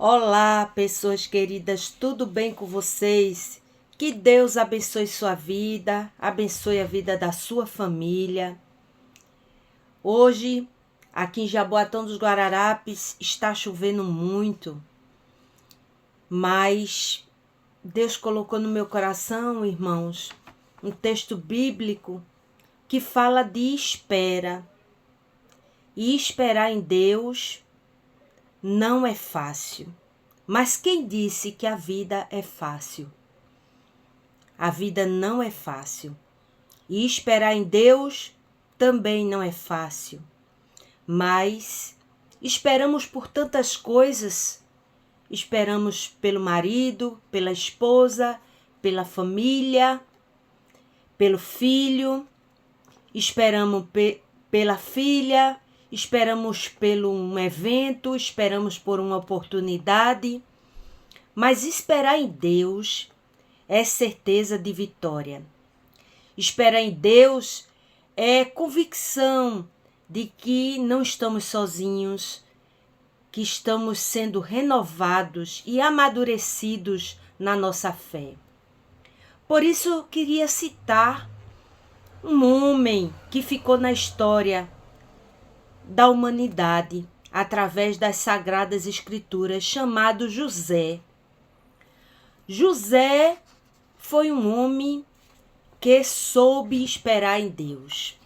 Olá, pessoas queridas, tudo bem com vocês? Que Deus abençoe sua vida, abençoe a vida da sua família. Hoje, aqui em Jaboatão dos Guararapes, está chovendo muito, mas Deus colocou no meu coração, irmãos, um texto bíblico que fala de espera. E esperar em Deus não é fácil. Mas quem disse que a vida é fácil? A vida não é fácil. E esperar em Deus também não é fácil. Mas esperamos por tantas coisas. Esperamos pelo marido, pela esposa, pela família, pelo filho. Esperamos pela filha. Esperamos por um evento, esperamos por uma oportunidade, mas esperar em Deus é certeza de vitória. Esperar em Deus é convicção de que não estamos sozinhos, que estamos sendo renovados e amadurecidos na nossa fé. Por isso eu queria citar um homem que ficou na história da humanidade através das Sagradas Escrituras, chamado José. José foi um homem que soube esperar em Deus.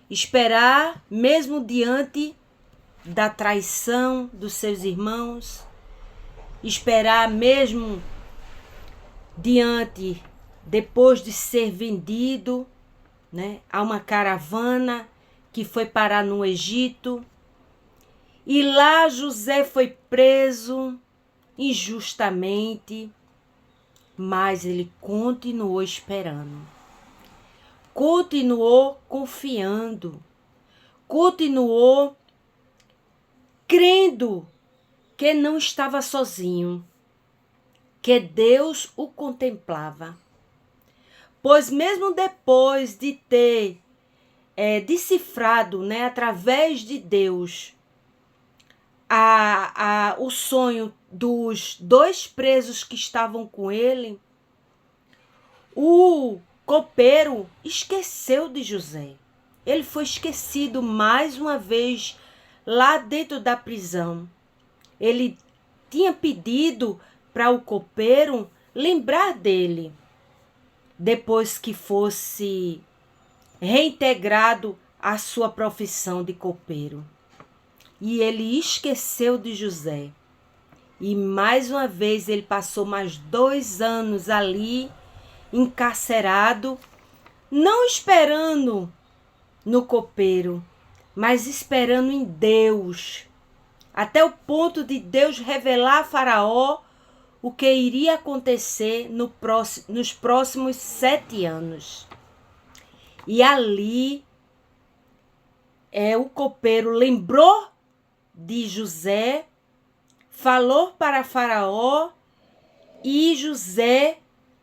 Esperar mesmo diante da traição dos seus irmãos, esperar mesmo depois de ser vendido, a uma caravana que foi parar no Egito, e lá José foi preso injustamente, mas ele continuou esperando, continuou confiando, continuou crendo que não estava sozinho, que Deus o contemplava. Pois mesmo depois de ter decifrado, através de Deus, o sonho dos dois presos que estavam com ele, o copeiro esqueceu de José. Ele foi esquecido mais uma vez lá dentro da prisão. Ele tinha pedido para o copeiro lembrar dele depois que fosse reintegrado à sua profissão de copeiro. E ele esqueceu de José. E mais uma vez ele passou mais 2 anos ali, encarcerado, não esperando no copeiro, mas esperando em Deus, até o ponto de Deus revelar a Faraó o que iria acontecer nos próximos 7 anos. E ali o copeiro lembrou de José, falou para Faraó, e José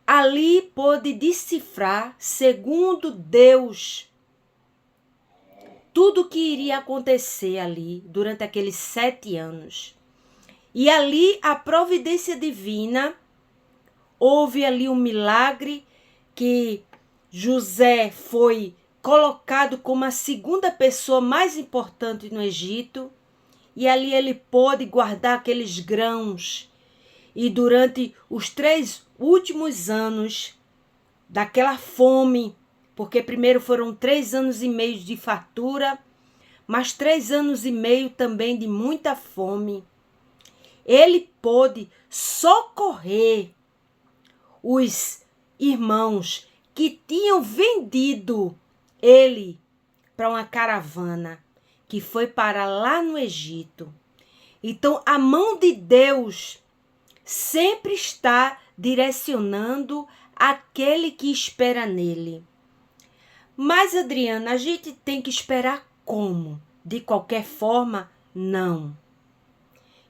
ali pôde decifrar, segundo Deus, tudo o que iria acontecer ali durante aqueles 7 anos. E ali a providência divina, houve ali um milagre que José foi colocado como a segunda pessoa mais importante no Egito, e ali ele pôde guardar aqueles grãos. E durante os 3 últimos anos daquela fome, porque primeiro foram 3 anos e meio de fartura, mas 3 anos e meio também de muita fome, ele pôde socorrer os irmãos que tinham vendido ele para uma caravana que foi para lá no Egito. Então, a mão de Deus sempre está direcionando aquele que espera nele. Mas, Adriana, a gente tem que esperar como? De qualquer forma? Não.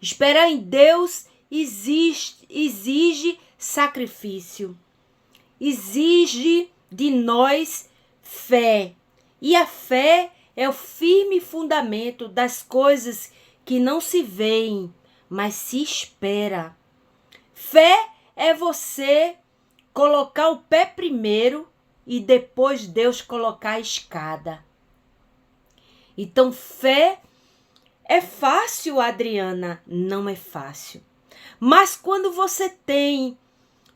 Esperar em Deus exige sacrifício, exige de nós fé. E a fé é o firme fundamento das coisas que não se veem, mas se espera. Fé é você colocar o pé primeiro e depois Deus colocar a escada. Então, fé é fácil, Adriana? Não é fácil. Mas quando você tem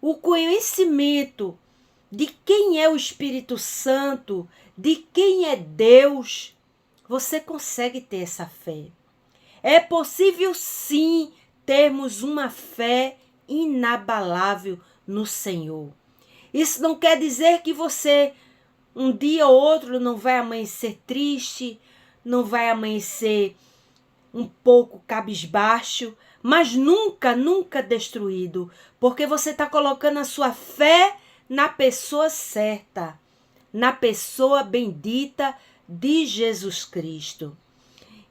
o conhecimento de quem é o Espírito Santo, de quem é Deus, você consegue ter essa fé. É possível sim termos uma fé inabalável no Senhor. Isso não quer dizer que você um dia ou outro não vai amanhecer triste, não vai amanhecer um pouco cabisbaixo, mas nunca, nunca destruído, porque você está colocando a sua fé na pessoa certa, na pessoa bendita de Jesus Cristo.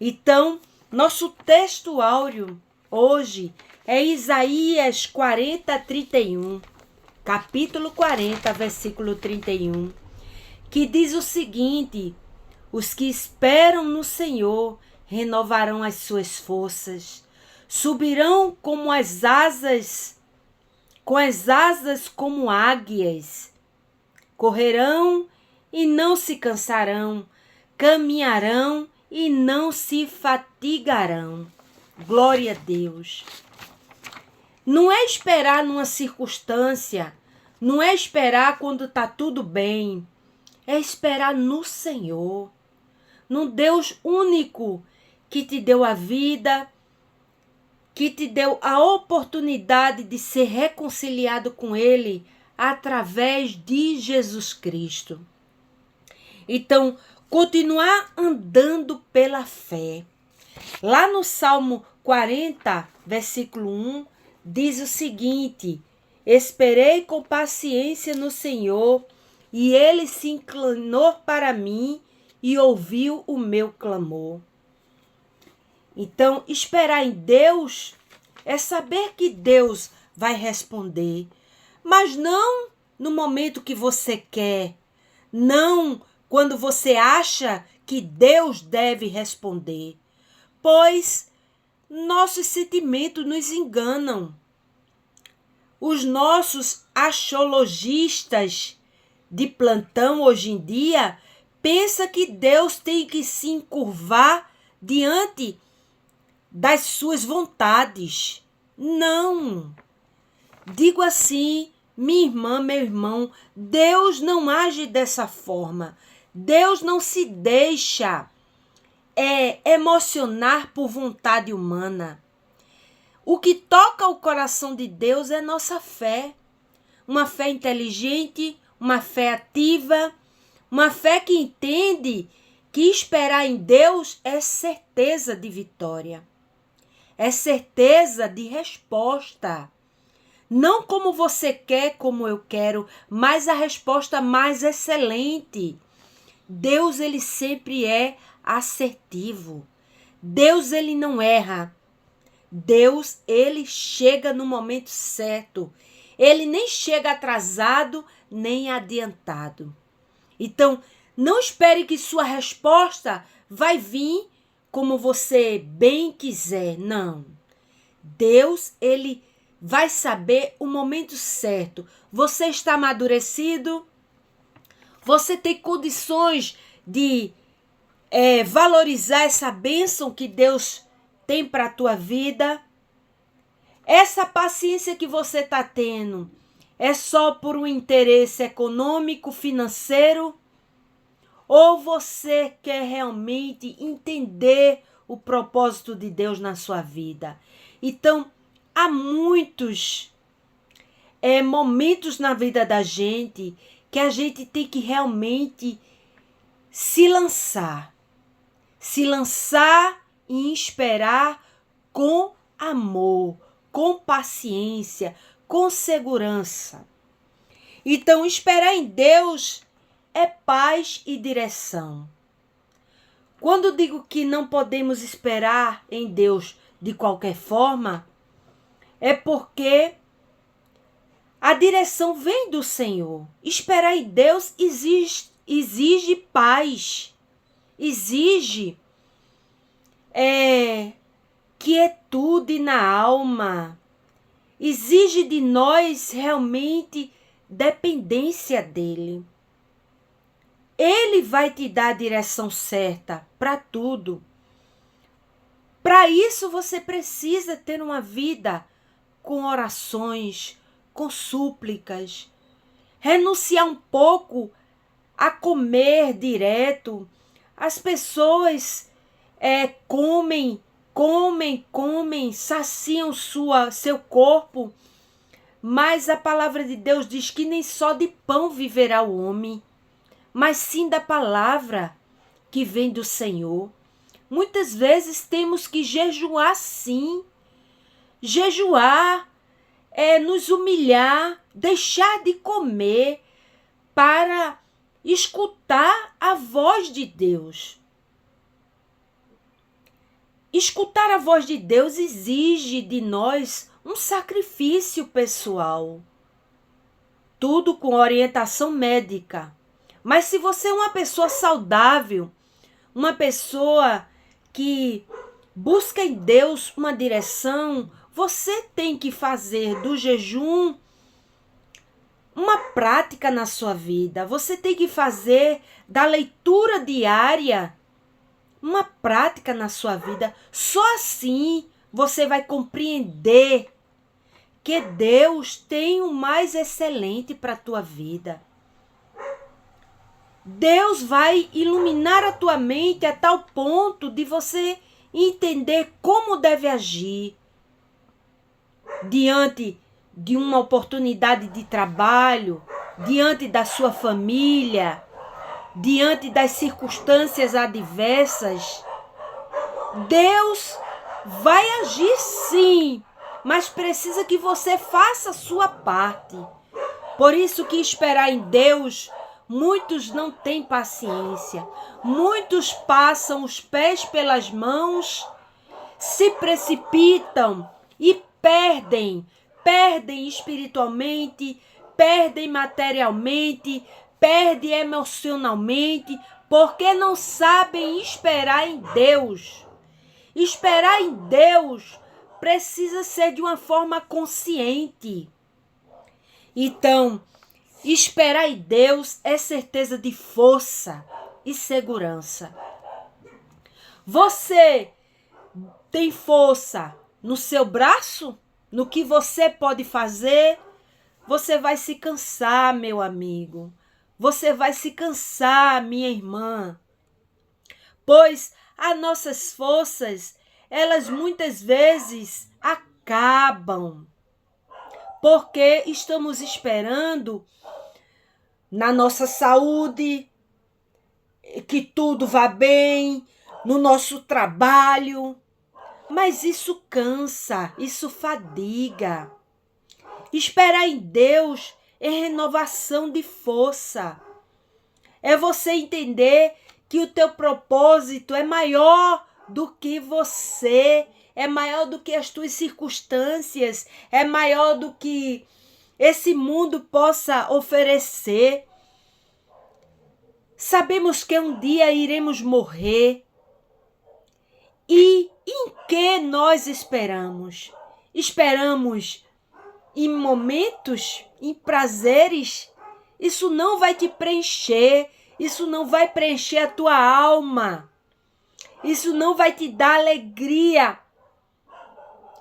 Então, nosso texto áureo hoje é Isaías 40:31, capítulo 40, versículo 31, que diz o seguinte: os que esperam no Senhor renovarão as suas forças, subirão como as asas, com as asas como águias, correrão e não se cansarão, caminharão e não se fatigarão. Glória a Deus. Não é esperar numa circunstância, não é esperar quando está tudo bem, é esperar no Senhor, no Deus único que te deu a vida, que te deu a oportunidade de ser reconciliado com Ele através de Jesus Cristo. Então, continuar andando pela fé. Lá no Salmo 40, versículo 1, diz o seguinte: esperei com paciência no Senhor, e Ele se inclinou para mim e ouviu o meu clamor. Então, esperar em Deus é saber que Deus vai responder, mas não no momento que você quer, não quando você acha que Deus deve responder, pois nossos sentimentos nos enganam. Os nossos astrologistas de plantão hoje em dia pensam que Deus tem que se encurvar diante das suas vontades. Não. Digo assim, minha irmã, meu irmão, Deus não age dessa forma. Deus não se deixa emocionar por vontade humana. O que toca o coração de Deus é nossa fé. Uma fé inteligente, uma fé ativa, uma fé que entende que esperar em Deus é certeza de vitória. É certeza de resposta. Não como você quer, como eu quero, mas a resposta mais excelente. Deus, ele sempre é assertivo. Deus, ele não erra. Deus, ele chega no momento certo. Ele nem chega atrasado, nem adiantado. Então, não espere que sua resposta vai vir como você bem quiser. Não. Deus, ele vai saber o momento certo. Você está amadurecido? Você tem condições de valorizar essa bênção que Deus tem para a tua vida? Essa paciência que você está tendo é só por um interesse econômico, financeiro? Ou você quer realmente entender o propósito de Deus na sua vida? Então, há muitos momentos na vida da gente que a gente tem que realmente se lançar e esperar com amor, com paciência, com segurança. Então, esperar em Deus é paz e direção. Quando digo que não podemos esperar em Deus de qualquer forma, é porque a direção vem do Senhor. Esperar em Deus exige paz, exige quietude na alma. Exige de nós realmente dependência dele. Ele vai te dar a direção certa para tudo. Para isso você precisa ter uma vida com orações, com súplicas, renunciar um pouco a comer direto. As pessoas comem, saciam seu corpo, mas a palavra de Deus diz que nem só de pão viverá o homem, mas sim da palavra que vem do Senhor. Muitas vezes temos que jejuar sim. Jejuar é nos humilhar, deixar de comer para escutar a voz de Deus. Escutar a voz de Deus exige de nós um sacrifício pessoal. Tudo com orientação médica. Mas se você é uma pessoa saudável, uma pessoa que busca em Deus uma direção, você tem que fazer do jejum uma prática na sua vida. Você tem que fazer da leitura diária uma prática na sua vida. Só assim você vai compreender que Deus tem o mais excelente para a tua vida. Deus vai iluminar a tua mente a tal ponto de você entender como deve agir diante de uma oportunidade de trabalho, diante da sua família, diante das circunstâncias adversas. Deus vai agir sim, mas precisa que você faça a sua parte. Por isso que esperar em Deus, muitos não têm paciência. Muitos passam os pés pelas mãos, se precipitam e perdem espiritualmente, perdem materialmente, perdem emocionalmente, porque não sabem esperar em Deus. Esperar em Deus precisa ser de uma forma consciente. Então, esperar em Deus é certeza de força e segurança. Você tem força no seu braço? No que você pode fazer? Você vai se cansar, meu amigo. Você vai se cansar, minha irmã. Pois as nossas forças, elas muitas vezes acabam. Porque estamos esperando na nossa saúde, que tudo vá bem, no nosso trabalho. Mas isso cansa, isso fadiga. Esperar em Deus é renovação de força. É você entender que o teu propósito é maior do que você, é maior do que as tuas circunstâncias, é maior do que esse mundo possa oferecer. Sabemos que um dia iremos morrer. E em que nós esperamos? Esperamos em momentos, em prazeres? Isso não vai te preencher, isso não vai preencher a tua alma, isso não vai te dar alegria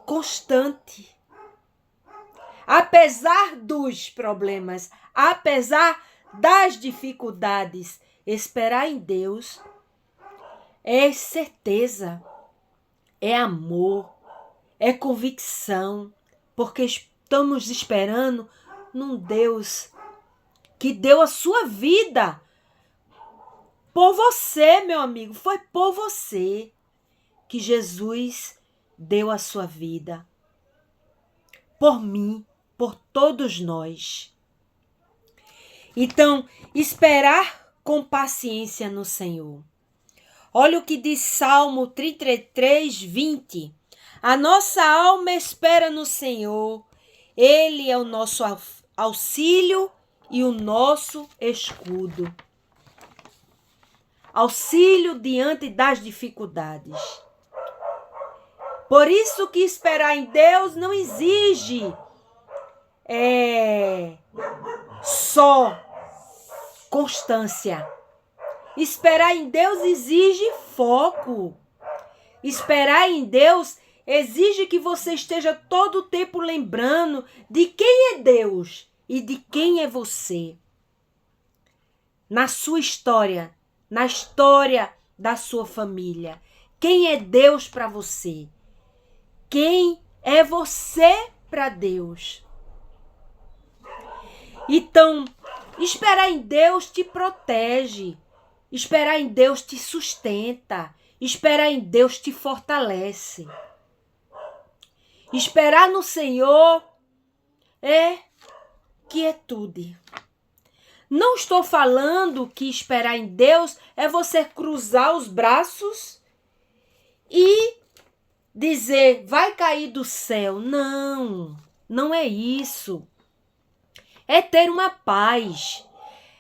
constante. Apesar dos problemas, apesar das dificuldades, esperar em Deus é certeza, é amor, é convicção, porque estamos esperando num Deus que deu a sua vida por você, meu amigo. Foi por você que Jesus deu a sua vida. Por mim, por todos nós. Então, esperar com paciência no Senhor. Olha o que diz Salmo 33, 20. A nossa alma espera no Senhor. Ele é o nosso auxílio e o nosso escudo. Auxílio diante das dificuldades. Por isso que esperar em Deus não exige só constância. Esperar em Deus exige foco. Esperar em Deus exige que você esteja todo o tempo lembrando de quem é Deus e de quem é você. Na sua história, na história da sua família. Quem é Deus para você? Quem é você para Deus? Então, esperar em Deus te protege. Esperar em Deus te sustenta. Esperar em Deus te fortalece. Esperar no Senhor é quietude. Não estou falando que esperar em Deus é você cruzar os braços e dizer, vai cair do céu. Não, não é isso. É ter uma paz.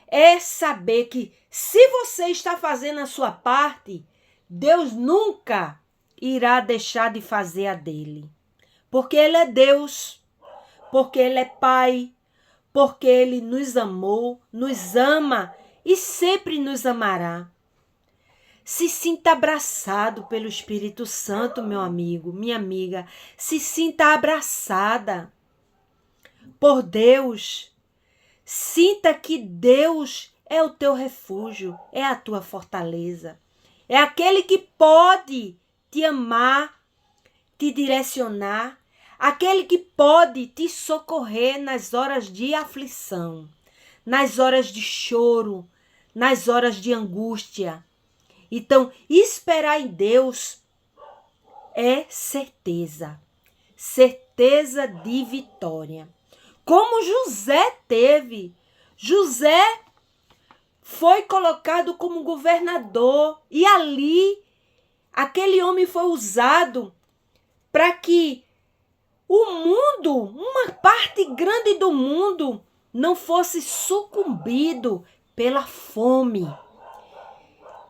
É saber que se você está fazendo a sua parte, Deus nunca irá deixar de fazer a dele. Porque Ele é Deus, porque Ele é Pai, porque Ele nos amou, nos ama e sempre nos amará. Se sinta abraçado pelo Espírito Santo, meu amigo, minha amiga. Se sinta abraçada por Deus. Sinta que Deus é o teu refúgio, é a tua fortaleza. É aquele que pode te amar, te direcionar, aquele que pode te socorrer nas horas de aflição, nas horas de choro, nas horas de angústia. Então, esperar em Deus é certeza, certeza de vitória. Como José teve. José foi colocado como governador e ali aquele homem foi usado para que o mundo, uma parte grande do mundo, não fosse sucumbido pela fome,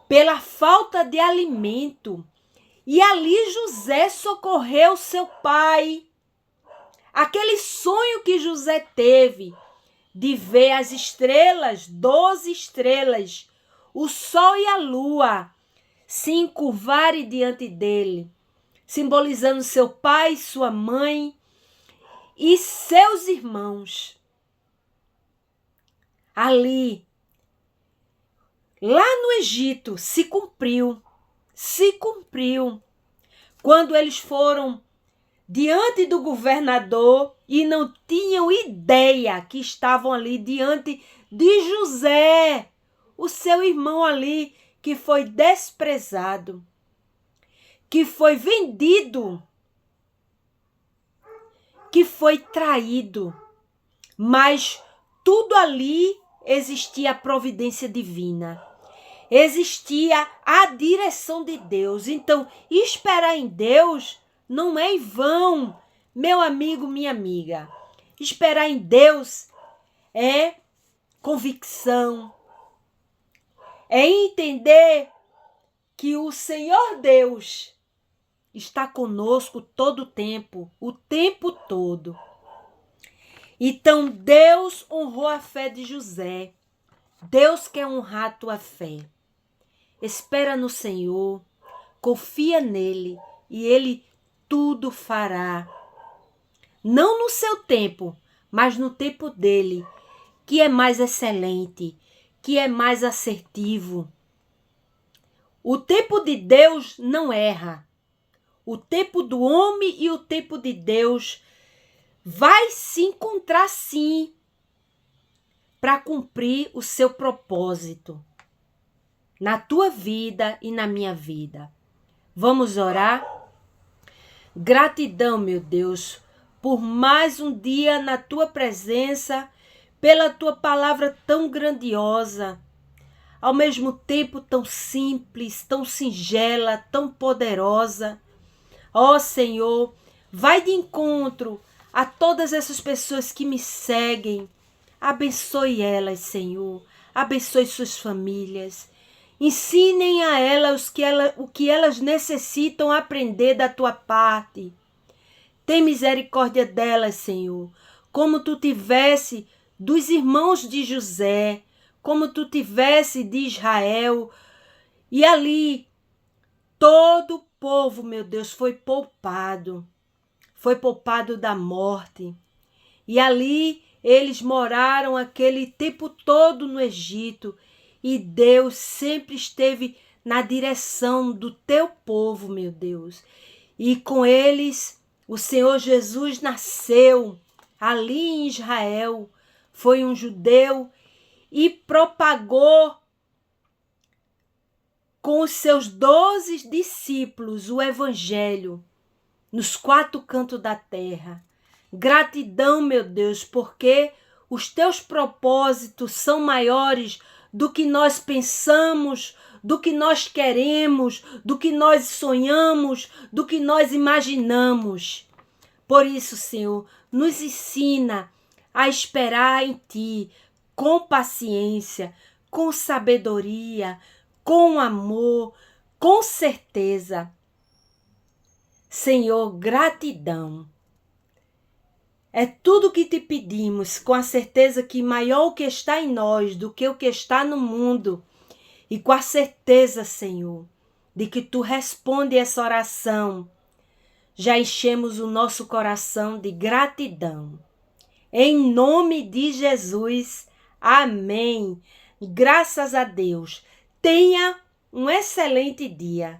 pela falta de alimento. E ali José socorreu seu pai. Aquele sonho que José teve de ver as estrelas, 12 estrelas, o sol e a lua se encurvarem diante dele, simbolizando seu pai, sua mãe e seus irmãos. Ali, lá no Egito, se cumpriu. Quando eles foram diante do governador e não tinham ideia que estavam ali diante de José, o seu irmão ali que foi desprezado, que foi vendido, que foi traído. Mas tudo ali existia a providência divina. Existia a direção de Deus. Então, esperar em Deus não é em vão, meu amigo, minha amiga. Esperar em Deus é convicção, é entender que o Senhor Deus está conosco todo o tempo todo. Então, Deus honrou a fé de José. Deus quer honrar a tua fé. Espera no Senhor, confia nele e ele tudo fará. Não no seu tempo, mas no tempo dele, que é mais excelente, que é mais assertivo. O tempo de Deus não erra. O tempo do homem e o tempo de Deus vai se encontrar sim para cumprir o seu propósito na tua vida e na minha vida. Vamos orar? Gratidão, meu Deus, por mais um dia na tua presença, pela tua palavra tão grandiosa, ao mesmo tempo tão simples, tão singela, tão poderosa. Ó Senhor, vai de encontro a todas essas pessoas que me seguem. Abençoe elas, Senhor. Abençoe suas famílias. Ensinem a elas o que elas necessitam aprender da tua parte. Tem misericórdia delas, Senhor, como tu tivesse dos irmãos de José, como tu tivesse de Israel. E ali, todo o povo, meu Deus, foi poupado da morte. E ali eles moraram aquele tempo todo no Egito. E Deus sempre esteve na direção do teu povo, meu Deus. E com eles, o Senhor Jesus nasceu ali em Israel. Foi um judeu e propagou com os seus 12 discípulos o evangelho nos 4 cantos da terra. Gratidão, meu Deus, porque os teus propósitos são maiores do que nós pensamos, do que nós queremos, do que nós sonhamos, do que nós imaginamos. Por isso, Senhor, nos ensina a esperar em Ti com paciência, com sabedoria, com amor, com certeza. Senhor, gratidão. É tudo que te pedimos, com a certeza que maior o que está em nós do que o que está no mundo. E com a certeza, Senhor, de que tu responde essa oração. Já enchemos o nosso coração de gratidão. Em nome de Jesus, amém. Graças a Deus. Tenha um excelente dia.